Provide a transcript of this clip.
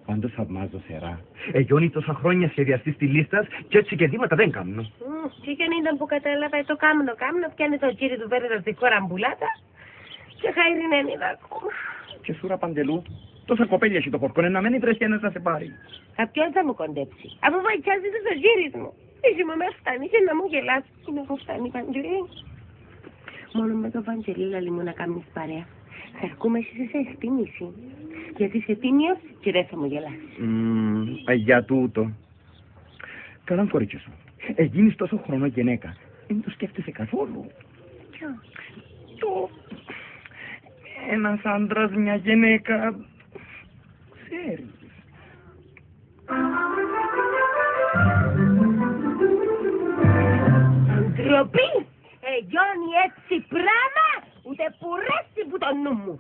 Πάντως θαυμάζω Σερά. Γιώνει τόσα χρόνια σχεδιαστής τη λίστα και έτσι και δήματα δεν κάνουν. Τι και αν ήταν που κατάλαβα το κάμνο, πιάνε το κύριο του Βέρνερ στη χώρα μπουλάτα και χαίρινε ακόμα. Και σούρα Παντελού, τόσα κοπέλια έχει το πορκόνε να μένει βρες και ένας να σε πάρει. Ποιον θα μου κοντέψει, αφού βοηθιάζει το γύρι μου. Εσύ μου με φτάνει και να μου γελάς. Είναι έχω φτάνει Βαγγελί. Μόνο με το Βαγγελί λαλί μου να κάνεις παρέα. Θα αρκούμε εσύ σε εκτίμηση. Γιατί είσαι τίμιος και δεν θα μου γελάσεις. Για τούτο. Καλά κορίτσι σου. Γίνεις τόσο χρόνο γυναίκα. Δεν το σκέφτεσαι καθόλου. Ποιο? Το... Ένας άντρας, μια γυναίκα... Ξέρεις. Ντροπή! Γιώνει έτσι πράγμα, ούτε που ρέσει που το νου μου.